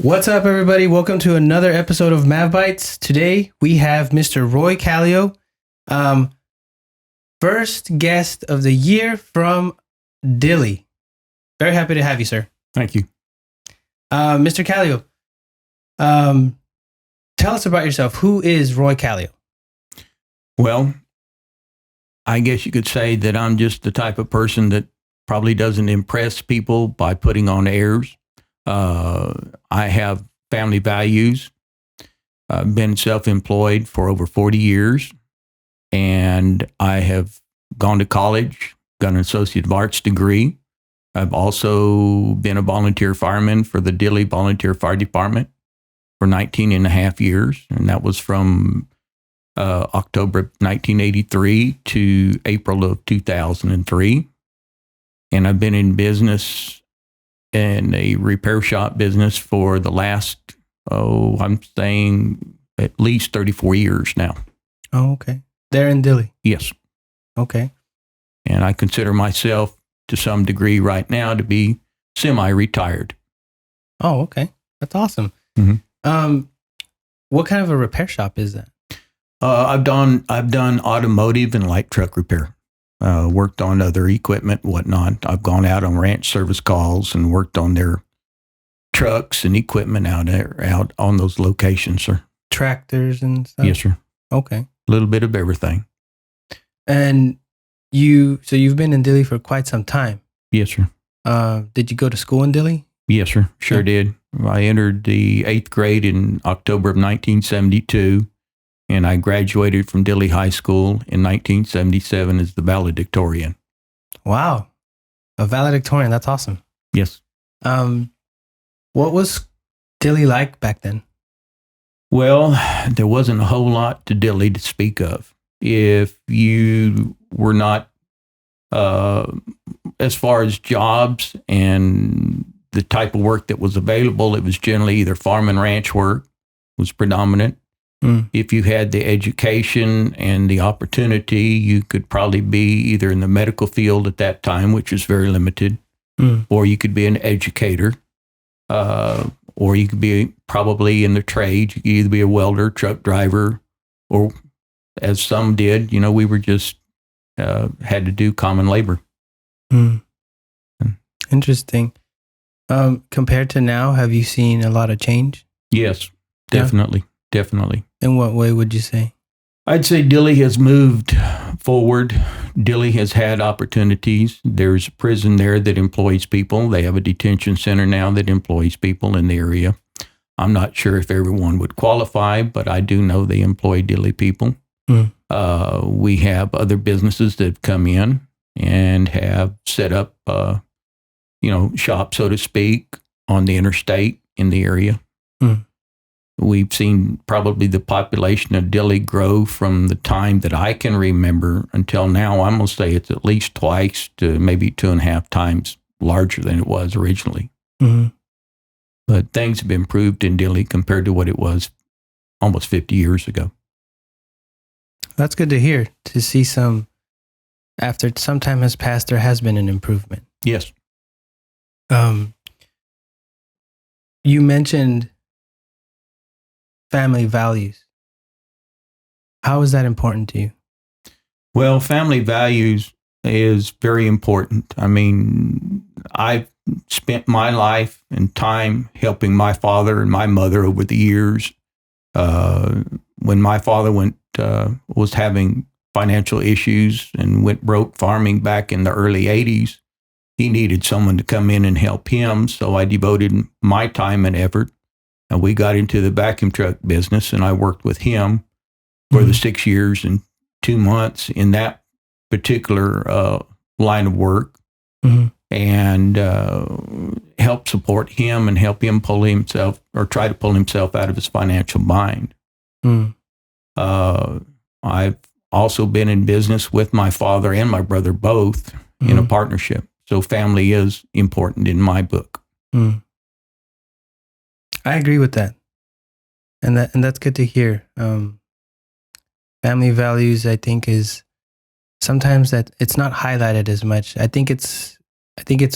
What's up, everybody? Welcome to another episode of Mav Bites. Today we have Mr. Roy Kallio, first guest of the year from Dilly. Very happy to have you, sir. Thank you. Mr. Kallio, tell us about yourself. Who is Roy Kallio? Well, I guess you could say that I'm just the type of person that probably doesn't impress people by putting on airs. I have family values. I've been self-employed for over 40 years, and I have gone to college, got an Associate of Arts degree. I've also been a volunteer fireman for the Dilly Volunteer Fire Department for 19 and a half years, and that was from October 1983 to April of 2003. And I've been in business, in a repair shop business for the last, I'm saying at least 34 years now. Oh, okay. There in Dilly. Yes. Okay. And I consider myself to some degree right now to be semi-retired. Oh, okay. That's awesome. Mm-hmm. What kind of a repair shop is that? I've done automotive and light truck repair. Worked on other equipment and whatnot. I've gone out on ranch service calls and worked on their trucks and equipment out on those locations, sir. Tractors and stuff? Yes, sir. Okay. A little bit of everything. And you've been in Dilly for quite some time. Yes, sir. Did you go to school in Dilly? Yes, sir. Sure did. I entered the 8th grade in October of 1972. And I graduated from Dilly High School in 1977 as the valedictorian. Wow. A valedictorian. That's awesome. Yes. What was Dilly like back then? Well, there wasn't a whole lot to Dilly to speak of. If you were not, as far as jobs and the type of work that was available, it was generally either farm and ranch work was predominant. If you had the education and the opportunity, you could probably be either in the medical field at that time, which was very limited, or you could be an educator, or you could be probably in the trade. You could either be a welder, truck driver, or as some did, we were just had to do common labor. Interesting. Compared to now, have you seen a lot of change? Yes, definitely. Definitely. In what way would you say? I'd say Dilly has moved forward. Dilly has had opportunities. There's a prison there that employs people. They have a detention center now that employs people in the area. I'm not sure if everyone would qualify, but I do know they employ Dilly people. We have other businesses that have come in and have set up, shop, so to speak, on the interstate in the area. We've seen probably the population of Dilly grow from the time that I can remember until now. I'm going to say it's at least twice to maybe 2.5 times larger than it was originally. But things have improved in Dilly compared to what it was almost 50 years ago. That's good to hear, to see after some time has passed, there has been an improvement. Yes. You mentioned family values. How is that important to you? Well, family values is very important. I mean, I've spent my life and time helping my father and my mother over the years. When my father was having financial issues and went broke farming back in the early 80s, he needed someone to come in and help him. So I devoted my time and effort. And we got into the vacuum truck business, and I worked with him for the 6 years and 2 months in that particular line of work, and helped support him and help him pull himself, or try to pull himself out of his financial bind. I've also been in business with my father and my brother both in a partnership. So family is important in my book. I agree with that. And that's good to hear. Family values, I think, is sometimes that it's not highlighted as much. I think it's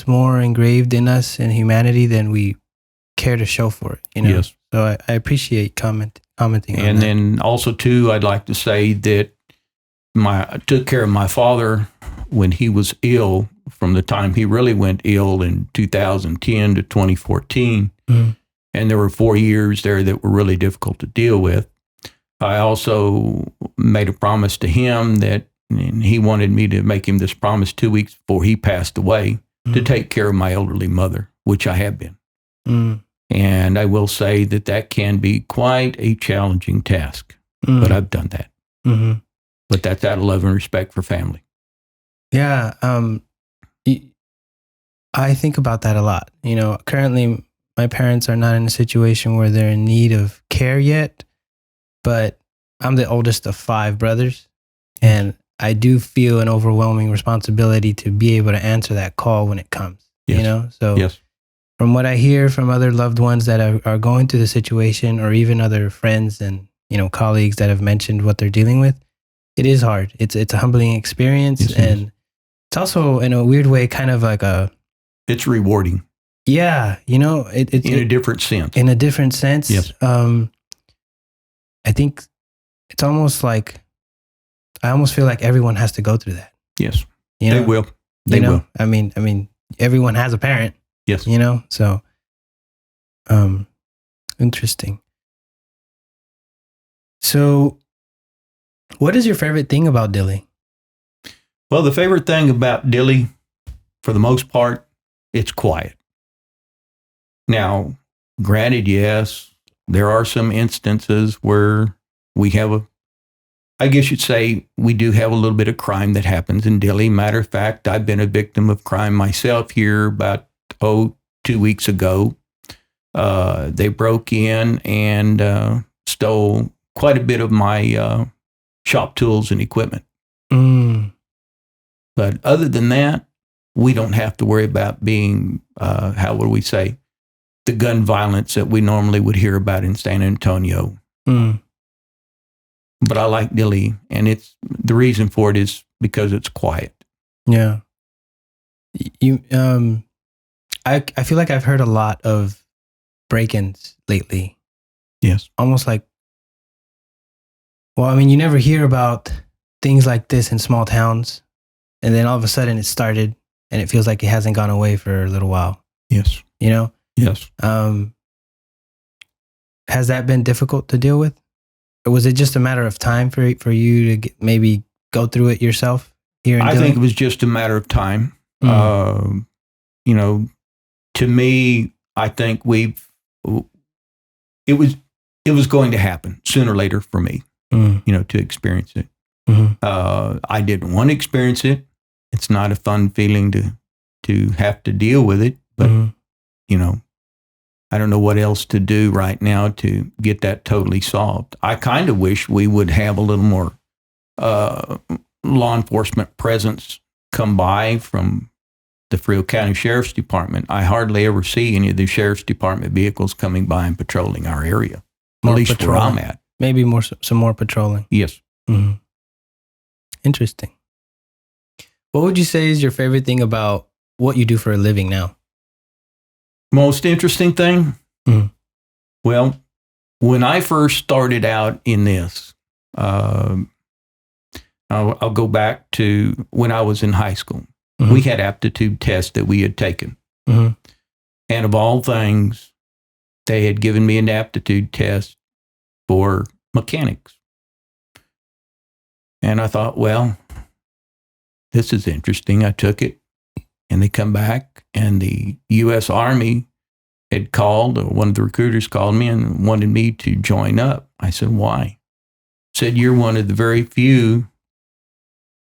more engraved in us in humanity than we care to show for it, you know? Yes. So I appreciate commenting on And that. then also too, I'd like to say that I took care of my father when he was ill, from the time he really went ill in 2010 to 2014. Mm. And there were 4 years there that were really difficult to deal with. I also made a promise to him that, and he wanted me to make him this promise 2 weeks before he passed away, to take care of my elderly mother, which I have been. And I will say that can be quite a challenging task, but I've done that. Mm-hmm. But that's out of love and respect for family. Yeah. I think about that a lot. You know, currently my parents are not in a situation where they're in need of care yet, but I'm the oldest of 5 brothers, and I do feel an overwhelming responsibility to be able to answer that call when it comes. Yes. You know, so yes. From what I hear from other loved ones that are going through the situation, or even other friends and, you know, colleagues that have mentioned what they're dealing with, it is hard. It's a humbling experience, yes, and it's also in a weird way kind of like it's rewarding. Yeah, you know, in a different sense. In a different sense. Yes. I think it's almost like, I almost feel like everyone has to go through that. Yes. You know? They will. They will. I mean, everyone has a parent. Yes. You know, so interesting. So what is your favorite thing about Dilly? Well, the favorite thing about Dilly, for the most part, it's quiet. Now, granted, yes, there are some instances where we have I guess you'd say we do have a little bit of crime that happens in Dilly. Matter of fact, I've been a victim of crime myself here about 2 weeks ago. They broke in and stole quite a bit of my shop tools and equipment. But other than that, we don't have to worry about being, how would we say, the gun violence that we normally would hear about in San Antonio. But I like Dilly, and the reason for it is because it's quiet. Yeah. I feel like I've heard a lot of break-ins lately. Yes. Almost like, well, I mean, you never hear about things like this in small towns, and then all of a sudden it started, and it feels like it hasn't gone away for a little while. Yes. You know? Yes. Has that been difficult to deal with? Or was it just a matter of time for you to maybe go through it yourself here in Dilly? I think it was just a matter of time. You know, to me, I think it was going to happen sooner or later for me, you know, to experience it. I didn't want to experience it. It's not a fun feeling to have to deal with it, but you know, I don't know what else to do right now to get that totally solved. I kind of wish we would have a little more law enforcement presence come by from the Frio County Sheriff's Department. I hardly ever see any of the Sheriff's Department vehicles coming by and patrolling our area, at least where I'm at. Maybe some more patrolling. Yes. Interesting. What would you say is your favorite thing about what you do for a living now? Most interesting thing? Well, when I first started out in this, I'll go back to when I was in high school. We had aptitude tests that we had taken. And of all things, they had given me an aptitude test for mechanics. And I thought, well, this is interesting. I took it, and they come back, and the U.S. Army had called, or one of the recruiters called me and wanted me to join up. I said, why? Said, you're one of the very few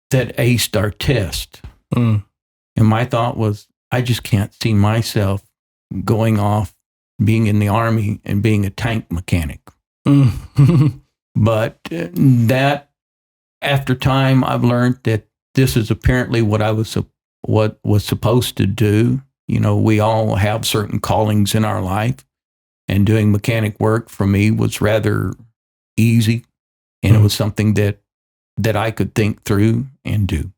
that aced our test. And my thought was, I just can't see myself going off, being in the Army and being a tank mechanic. But that, after time, I've learned that this is apparently what was supposed to do. You know, we all have certain callings in our life, and doing mechanic work for me was rather easy, and it was something that I could think through and do.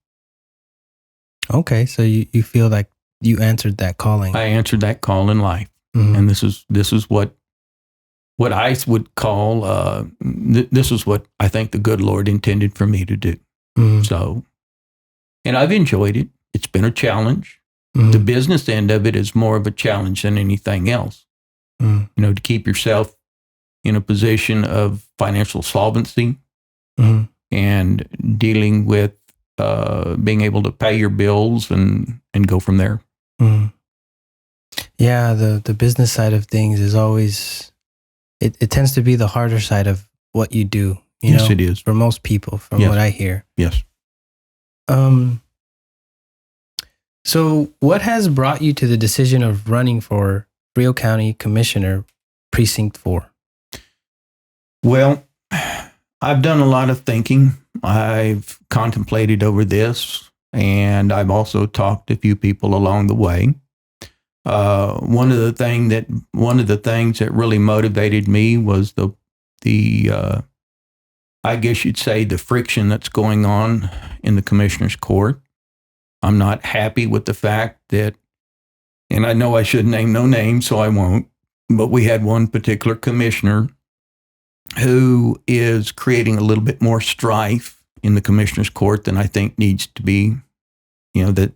Okay, so you feel like you answered that calling. I answered that call in life. Mm-hmm. And this is what I would call this is what I think the good Lord intended for me to do. Mm-hmm. So, and I've enjoyed it. It's been a challenge. Mm-hmm. The business end of it is more of a challenge than anything else. Mm-hmm. You know, to keep yourself in a position of financial solvency Mm-hmm. and dealing with being able to pay your bills and go from there. Mm-hmm. Yeah, the business side of things is always, it tends to be the harder side of what you do. You Yes, know, it is. for most people, from Yes. what I hear. Yes. So what has brought you to the decision of running for Rio County Commissioner, Precinct 4? Well, I've done a lot of thinking. I've contemplated over this, and I've also talked to a few people along the way. One of the things that really motivated me was the I guess you'd say the friction that's going on in the commissioner's court. I'm not happy with the fact that, and I know I should name no names, so I won't, but we had one particular commissioner who is creating a little bit more strife in the commissioner's court than I think needs to be. You know, that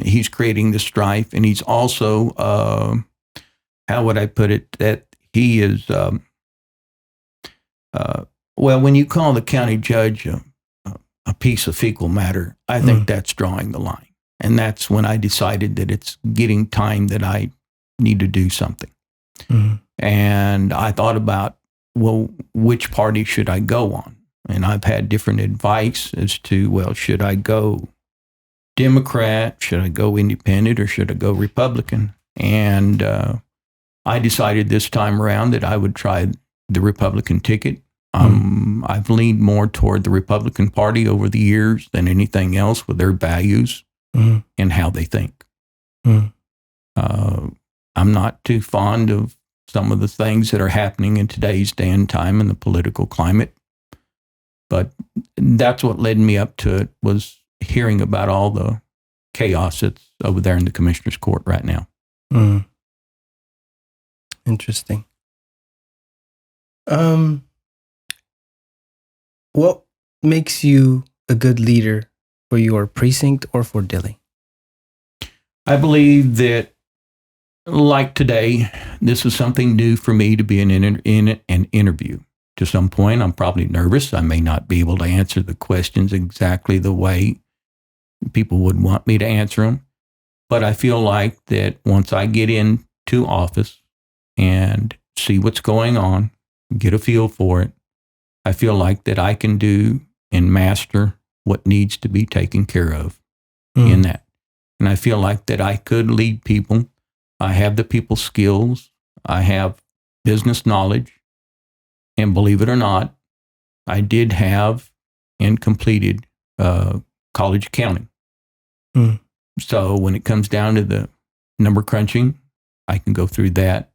he's creating the strife, and he's also, how would I put it, that he is, well, when you call the county judge a piece of fecal matter, I think that's drawing the line. And that's when I decided that it's getting time that I need to do something. Mm-hmm. And I thought about, well, which party should I go on? And I've had different advice as to, well, should I go Democrat? Should I go independent? Or should I go Republican? And I decided this time around that I would try the Republican ticket. I've leaned more toward the Republican Party over the years than anything else with their values and how they think. I'm not too fond of some of the things that are happening in today's day and time in the political climate. But that's what led me up to it, was hearing about all the chaos that's over there in the commissioner's court right now. Interesting. What makes you a good leader for your precinct or for Dilly? I believe that, like today, this is something new for me to be in an interview. To some point, I'm probably nervous. I may not be able to answer the questions exactly the way people would want me to answer them. But I feel like that once I get into office and see what's going on, get a feel for it, I feel like that I can do and master what needs to be taken care of in that. And I feel like that I could lead people. I have the people skills. I have business knowledge. And believe it or not, I did have and completed college accounting. So when it comes down to the number crunching, I can go through that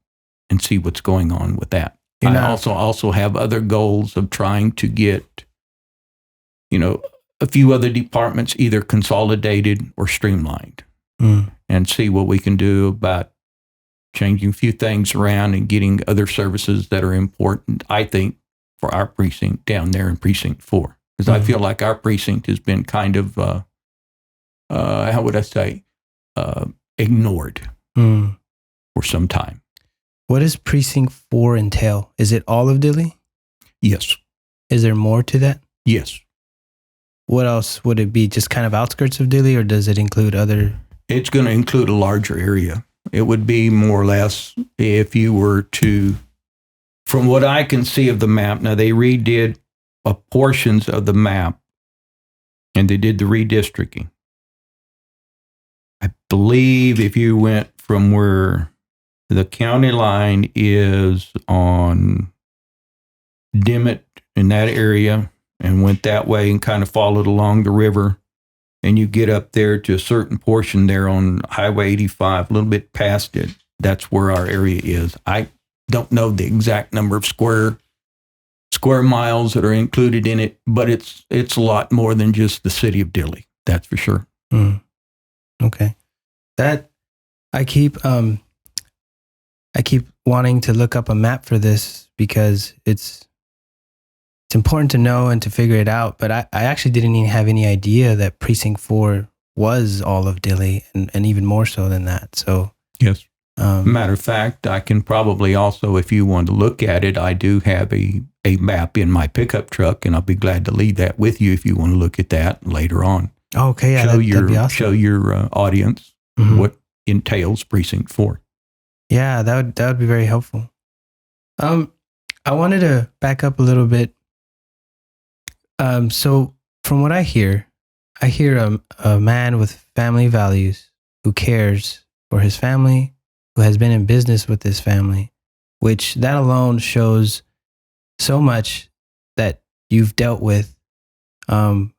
and see what's going on with that. I also have other goals of trying to get, a few other departments either consolidated or streamlined and see what we can do about changing a few things around and getting other services that are important, I think, for our precinct down there in Precinct 4. Because I feel like our precinct has been kind of, how would I say, ignored for some time. What does Precinct 4 entail? Is it all of Dilly? Yes. Is there more to that? Yes. What else would it be? Just kind of outskirts of Dilly, or does it include other? It's going to include a larger area. It would be more or less, if you were to, from what I can see of the map, now they redid portions of the map and they did the redistricting. I believe if you went from where the county line is on Dimmitt in that area and went that way and kind of followed along the river, and you get up there to a certain portion there on Highway 85, a little bit past it, that's where our area is. I don't know the exact number of square miles that are included in it, but it's a lot more than just the city of Dilly. That's for sure. Okay. That I keep I keep wanting to look up a map for this because it's important to know and to figure it out. But I actually didn't even have any idea that Precinct 4 was all of Dilly, and even more so than that. So yes. Matter of fact, I can probably also, if you want to look at it, I do have a map in my pickup truck, and I'll be glad to leave that with you if you want to look at that later on. Okay, yeah, that'd be awesome. Show your audience what entails Precinct 4. Yeah, that would be very helpful. I wanted to back up a little bit. So from what I hear a man with family values who cares for his family, who has been in business with his family, which that alone shows so much that you've dealt with. I'm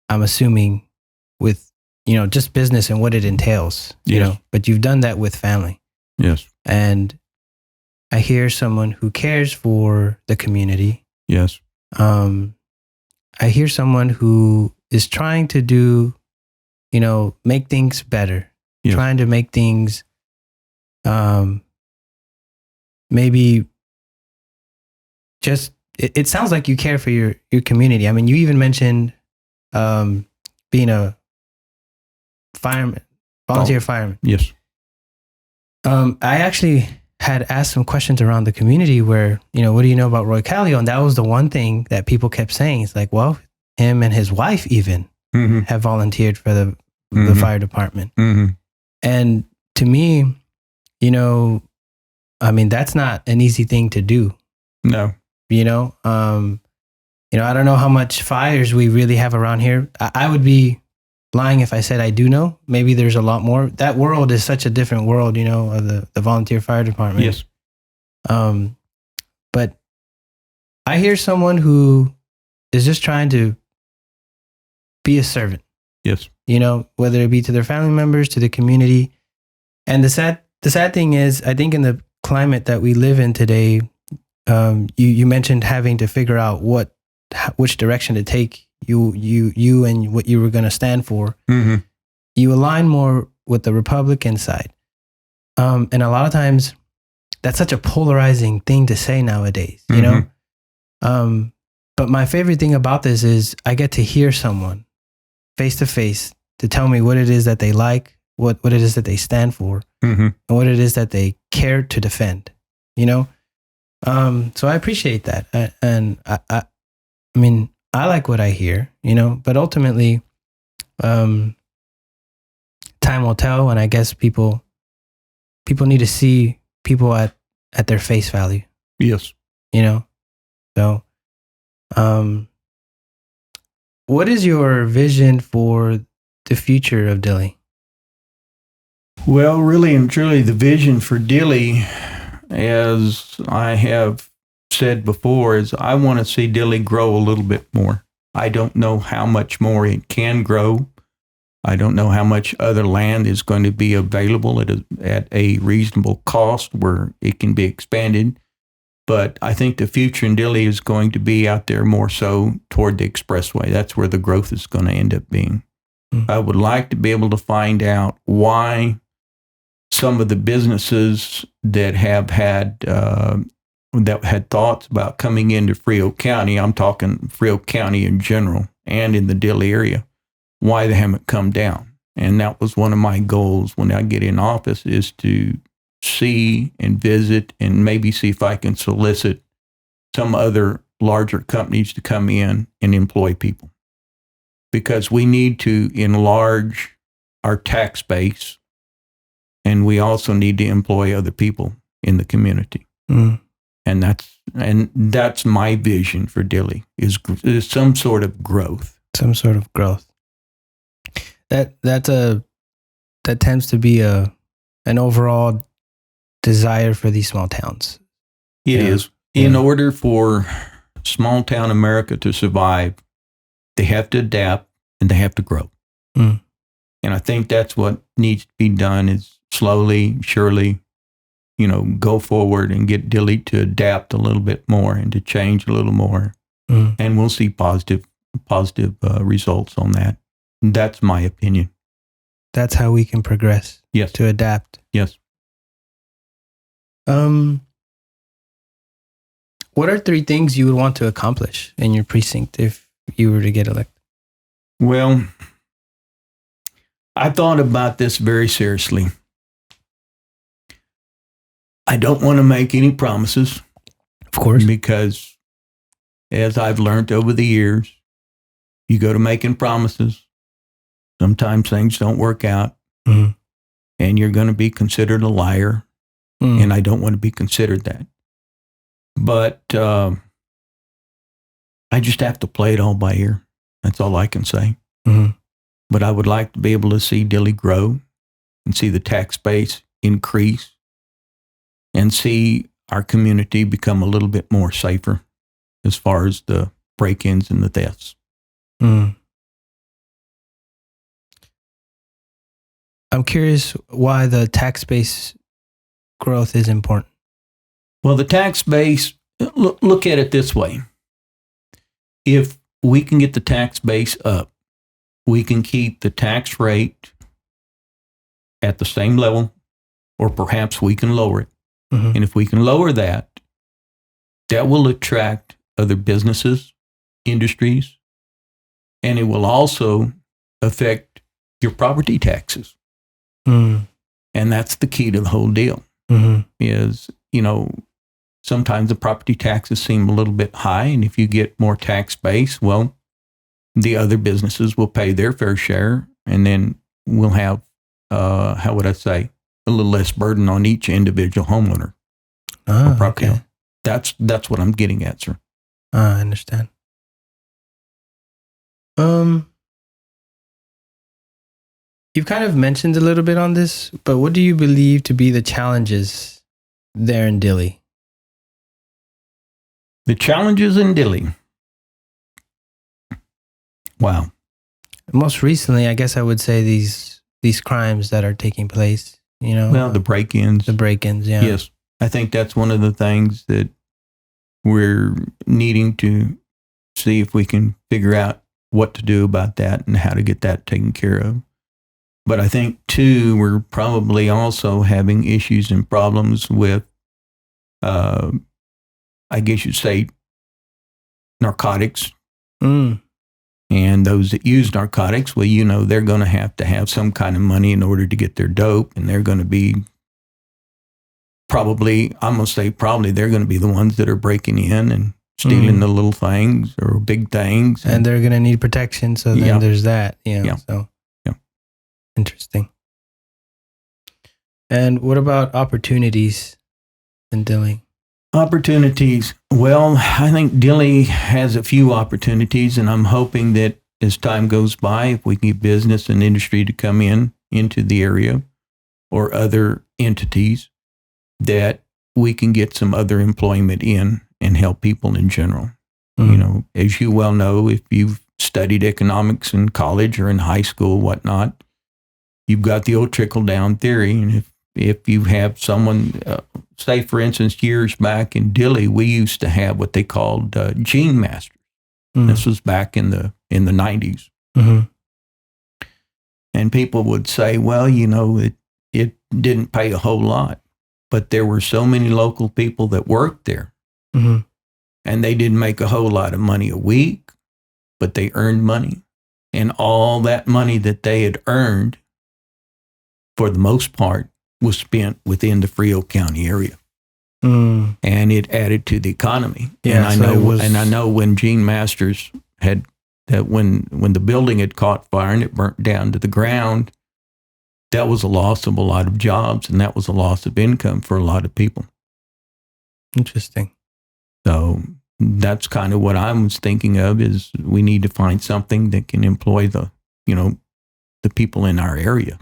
assuming with, just business and what it entails, but you've done that with family. Yes. And I hear someone who cares for the community. Yes. I hear someone who is trying to do, make things better, yes. trying to make things maybe just, it sounds like you care for your community. I mean, you even mentioned being a fireman, volunteer fireman. Yes. I actually had asked some questions around the community where, what do you know about Roy Kallio? And that was the one thing that people kept saying. It's like, well, him and his wife even have volunteered for the fire department. And to me, that's not an easy thing to do. No. I don't know how much fires we really have around here. I would be lying if I said I do know. Maybe there's a lot more. That world is such a different world, of the volunteer fire department. Yes. But I hear someone who is just trying to be a servant. Yes. Whether it be to their family members, to the community. And the sad thing is, I think in the climate that we live in today, you mentioned having to figure out which direction to take. You and what you were going to stand for. You align more with the Republican side, and a lot of times that's such a polarizing thing to say nowadays. But my favorite thing about this is I get to hear someone face to face to tell me what it is that they like, what it is that they stand for, and what it is that they care to defend. So I appreciate that, and I mean, I like what I hear, but ultimately, time will tell, and I guess people need to see people at their face value. Yes. So, what is your vision for the future of Dilly? Well, really and truly, the vision for Dilly, as I have said before, is I want to see Dilly grow a little bit more. I don't know how much more it can grow. I don't know how much other land is going to be available at a reasonable cost where it can be expanded. But I think the future in Dilly is going to be out there more so toward the expressway. That's where the growth is going to end up being. I would like to be able to find out why some of the businesses that have had thoughts about coming into Frio County, I'm talking Frio County in general and in the Dilly area, why they haven't come down. And that was one of my goals when I get in office, is to see and visit and maybe see if I can solicit some other larger companies to come in and employ people. Because we need to enlarge our tax base, and we also need to employ other people in the community. And that's my vision for Dilly, is some sort of growth. Some sort of growth. That tends to be an overall desire for these small towns. It is. In order for small town America to survive, they have to adapt and they have to grow. And I think that's what needs to be done, is slowly, surely, go forward and get Dilly to adapt a little bit more and to change a little more. And we'll see positive results on that. And that's my opinion. That's how we can progress. Yes. To adapt. Yes. What are 3 things you would want to accomplish in your precinct if you were to get elected? Well, I thought about this very seriously. I don't want to make any promises. Of course. Because as I've learned over the years, you go to making promises, sometimes things don't work out, and you're going to be considered a liar, and I don't want to be considered that. But I just have to play it all by ear. That's all I can say. But I would like to be able to see Dilly grow and see the tax base increase and see our community become a little bit more safer as far as the break-ins and the thefts. I'm curious why the tax base growth is important. Well, the tax base, look at it this way. If we can get the tax base up, we can keep the tax rate at the same level, or perhaps we can lower it. And if we can lower that, that will attract other businesses, industries, and it will also affect your property taxes. And that's the key to the whole deal, is, sometimes the property taxes seem a little bit high, and if you get more tax base, well, the other businesses will pay their fair share, and then we'll have, how would I say, a little less burden on each individual homeowner. Okay. That's what I'm getting at, sir. I understand. You've kind of mentioned a little bit on this, but what do you believe to be the challenges there in Dilly? The challenges in Dilly. Wow. Most recently, I guess I would say these crimes that are taking place, Well, the break-ins. The break-ins, yeah. Yes. I think that's one of the things that we're needing to see if we can figure out what to do about that and how to get that taken care of. But I think, too, we're probably also having issues and problems with, I guess you'd say, narcotics. And those that use narcotics, well, they're going to have some kind of money in order to get their dope, and they're going to be they're going to be the ones that are breaking in and stealing the little things or big things. And they're going to need protection, so then there's that. So interesting. And what about opportunities in Dilly? Opportunities. Well, I think Dilly has a few opportunities, and I'm hoping that as time goes by, if we can get business and industry to come into the area or other entities, that we can get some other employment in and help people in general. As you well know, if you've studied economics in college or in high school, whatnot, you've got the old trickle-down theory. And if you have someone, say, for instance, years back in Dilly, we used to have what they called gene masters. This was back in the 90s. And people would say, well, it didn't pay a whole lot. But there were so many local people that worked there. And they didn't make a whole lot of money a week, but they earned money. And all that money that they had earned, for the most part, was spent within the Frio County area. And it added to the economy. Yeah, and I know when Gene Masters had that, when the building had caught fire and it burnt down to the ground, that was a loss of a lot of jobs, and that was a loss of income for a lot of people. Interesting. So that's kind of what I was thinking of, is we need to find something that can employ the people in our area.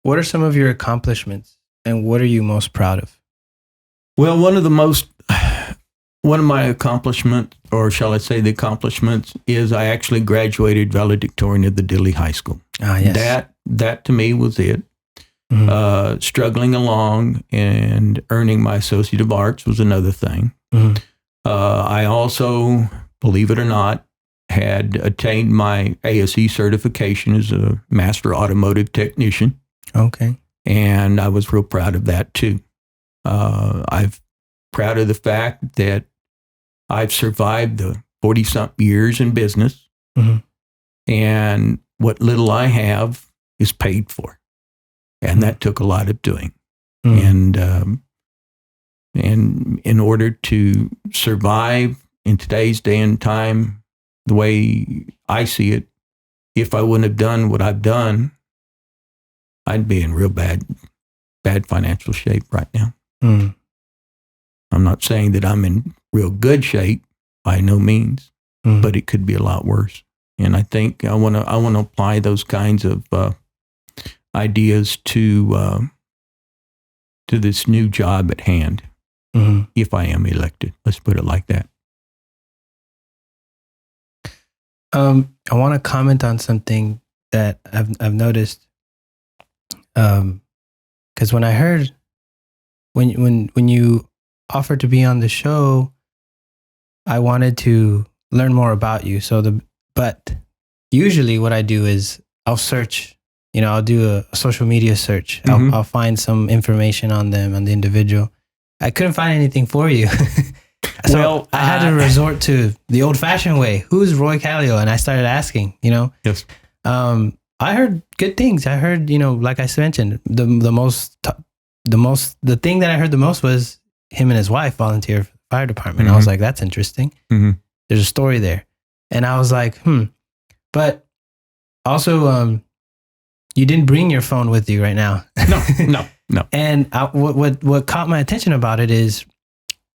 What are some of your accomplishments, and what are you most proud of? Well, one of my accomplishments, or shall I say the accomplishments, is I actually graduated valedictorian of the Dilly High School. Yes. That to me was it. Struggling along and earning my Associate of Arts was another thing. I also, believe it or not, had attained my ASE certification as a master automotive technician. Okay. And I was real proud of that too. I'm proud of the fact that I've survived the 40-something years in business, and what little I have is paid for. And that took a lot of doing. And in order to survive in today's day and time, the way I see it, if I wouldn't have done what I've done, I'd be in real bad financial shape right now. I'm not saying that I'm in real good shape by no means, but it could be a lot worse. And I think I want to apply those kinds of ideas to this new job at hand. If I am elected, let's put it like that. I want to comment on something that I've noticed. Because when I heard when you offered to be on the show, I wanted to learn more about you. But usually what I do is I'll search. I'll do a social media search. I'll find some information on them, on the individual. I couldn't find anything for you. So I had to resort to the old-fashioned way. Who's Roy Kallio? And I started asking, Yes. I heard good things. I heard, like I mentioned, the thing that I heard the most was him and his wife volunteer for the fire department. I was like, that's interesting. There's a story there. And I was like, But also, you didn't bring your phone with you right now. No. And what caught my attention about it is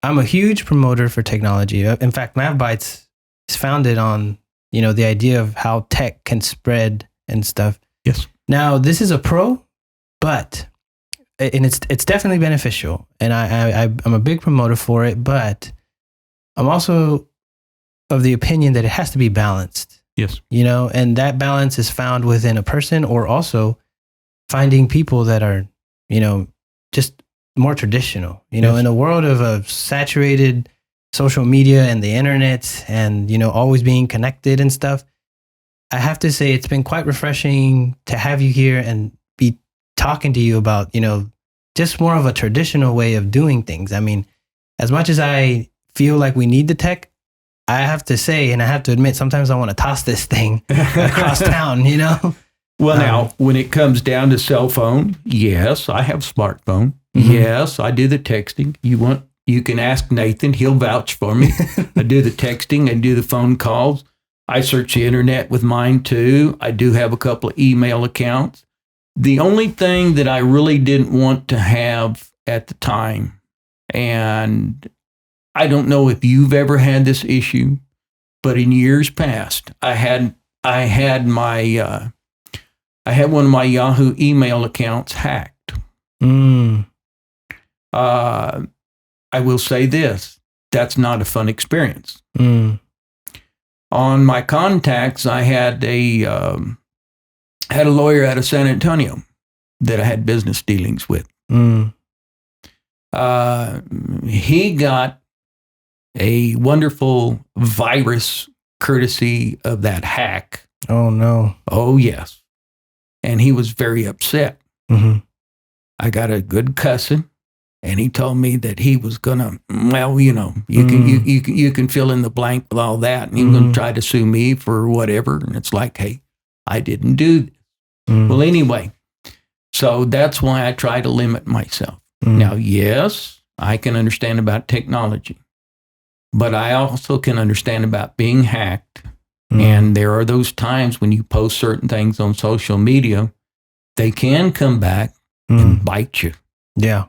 I'm a huge promoter for technology. In fact, MavBytes is founded on, the idea of how tech can spread and stuff. Yes. Now, this is a pro, but it's definitely beneficial. And I'm a big promoter for it, but I'm also of the opinion that it has to be balanced. Yes. And that balance is found within a person, or also finding people that are, just more traditional. Yes. In a world of saturated social media and the internet and, always being connected and stuff, I have to say it's been quite refreshing to have you here and be talking to you about, just more of a traditional way of doing things. I mean, as much as I feel like we need the tech, I have to say, and I have to admit, sometimes I want to toss this thing across town, Well, now, when it comes down to cell phone, yes, I have a smartphone. Yes, I do the texting. You can ask Nathan, he'll vouch for me. I do the texting, I do the phone calls. I search the internet with mine too. I do have a couple of email accounts. The only thing that I really didn't want to have at the time, and I don't know if you've ever had this issue, but in years past, I had one of my Yahoo email accounts hacked. I will say this, that's not a fun experience. On my contacts, I had a lawyer out of San Antonio that I had business dealings with. He got a wonderful virus courtesy of that hack. Oh, no. Oh, yes. And he was very upset. I got a good cussing, and he told me that he was gonna, you can fill in the blank with all that, and he was gonna try to sue me for whatever. And it's like, hey, I didn't do this. Well, anyway, so that's why I try to limit myself. Now, yes, I can understand about technology, but I also can understand about being hacked. And there are those times when you post certain things on social media, they can come back and bite you. Yeah,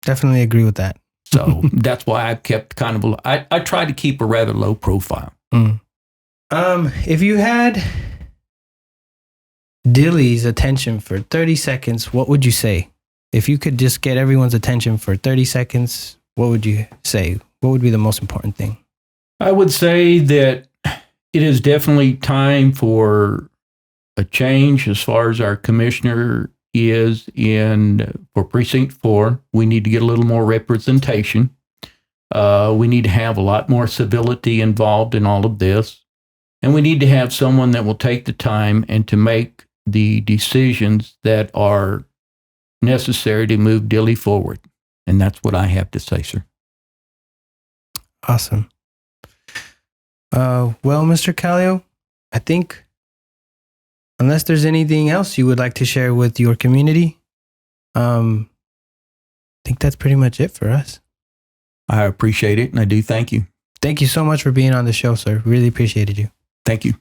definitely agree with that. So that's why I've kept kind of, I try to keep a rather low profile. If you had Dilly's attention for 30 seconds, what would you say? If you could just get everyone's attention for 30 seconds, what would you say? What would be the most important thing? I would say that it is definitely time for a change as far as our commissioner is for Precinct 4. We need to get a little more representation. We need to have a lot more civility involved in all of this. And we need to have someone that will take the time and to make the decisions that are necessary to move Dilly forward. And that's what I have to say, sir. Awesome. Well, Mr. Kallio, I think unless there's anything else you would like to share with your community, I think that's pretty much it for us. I appreciate it, and I do thank you. Thank you so much for being on the show, sir. Really appreciated you. Thank you.